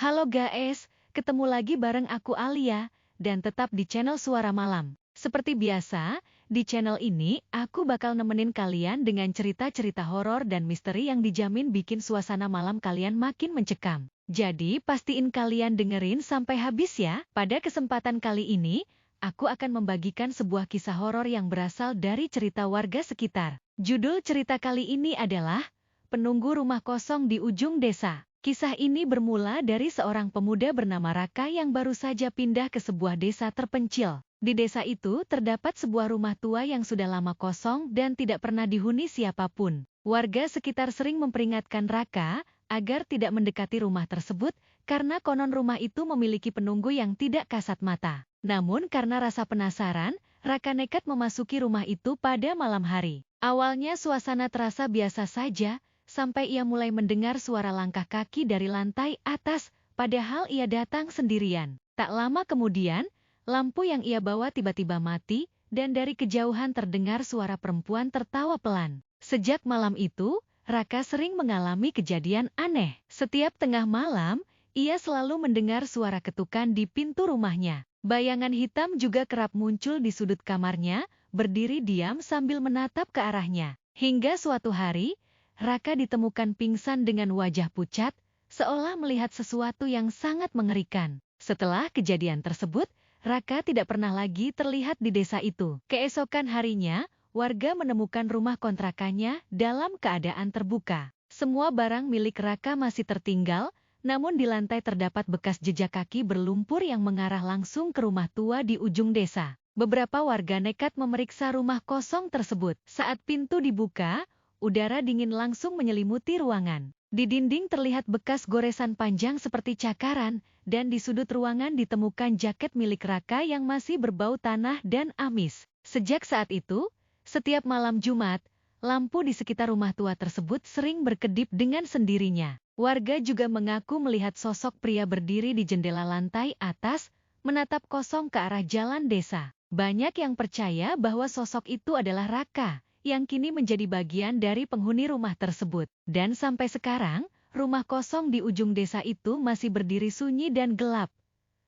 Halo guys, ketemu lagi bareng aku Alia, dan tetap di channel Suara Malam. Seperti biasa, di channel ini aku bakal nemenin kalian dengan cerita-cerita horor dan misteri yang dijamin bikin suasana malam kalian makin mencekam. Jadi pastiin kalian dengerin sampai habis ya. Pada kesempatan kali ini, aku akan membagikan sebuah kisah horor yang berasal dari cerita warga sekitar. Judul cerita kali ini adalah Penunggu Rumah Kosong di Ujung Desa. Kisah ini bermula dari seorang pemuda bernama Raka yang baru saja pindah ke sebuah desa terpencil. Di desa itu terdapat sebuah rumah tua yang sudah lama kosong dan tidak pernah dihuni siapapun. Warga sekitar sering memperingatkan Raka agar tidak mendekati rumah tersebut karena konon rumah itu memiliki penunggu yang tidak kasat mata. Namun karena rasa penasaran, Raka nekat memasuki rumah itu pada malam hari. Awalnya suasana terasa biasa saja, sampai ia mulai mendengar suara langkah kaki dari lantai atas, padahal ia datang sendirian. Tak lama kemudian, lampu yang ia bawa tiba-tiba mati, dan dari kejauhan terdengar suara perempuan tertawa pelan. Sejak malam itu, Raka sering mengalami kejadian aneh. Setiap tengah malam, ia selalu mendengar suara ketukan di pintu rumahnya. Bayangan hitam juga kerap muncul di sudut kamarnya, berdiri diam sambil menatap ke arahnya. Hingga suatu hari, Raka ditemukan pingsan dengan wajah pucat, seolah melihat sesuatu yang sangat mengerikan. Setelah kejadian tersebut, Raka tidak pernah lagi terlihat di desa itu. Keesokan harinya, warga menemukan rumah kontrakannya dalam keadaan terbuka. Semua barang milik Raka masih tertinggal, namun di lantai terdapat bekas jejak kaki berlumpur yang mengarah langsung ke rumah tua di ujung desa. Beberapa warga nekat memeriksa rumah kosong tersebut. Saat pintu dibuka, udara dingin langsung menyelimuti ruangan. Di dinding terlihat bekas goresan panjang seperti cakaran, dan di sudut ruangan ditemukan jaket milik Raka yang masih berbau tanah dan amis. Sejak saat itu, setiap malam Jumat, lampu di sekitar rumah tua tersebut sering berkedip dengan sendirinya. Warga juga mengaku melihat sosok pria berdiri di jendela lantai atas, menatap kosong ke arah jalan desa. Banyak yang percaya bahwa sosok itu adalah Raka, yang kini menjadi bagian dari penghuni rumah tersebut. Dan sampai sekarang, rumah kosong di ujung desa itu masih berdiri sunyi dan gelap,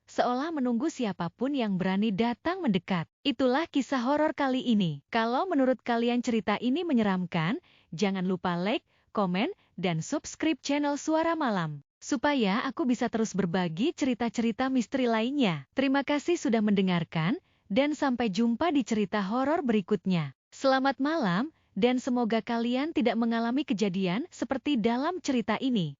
seolah menunggu siapapun yang berani datang mendekat. Itulah kisah horor kali ini. Kalau menurut kalian cerita ini menyeramkan, jangan lupa like, komen, dan subscribe channel Suara Malam, supaya aku bisa terus berbagi cerita-cerita misteri lainnya. Terima kasih sudah mendengarkan, dan sampai jumpa di cerita horor berikutnya. Selamat malam, dan semoga kalian tidak mengalami kejadian seperti dalam cerita ini.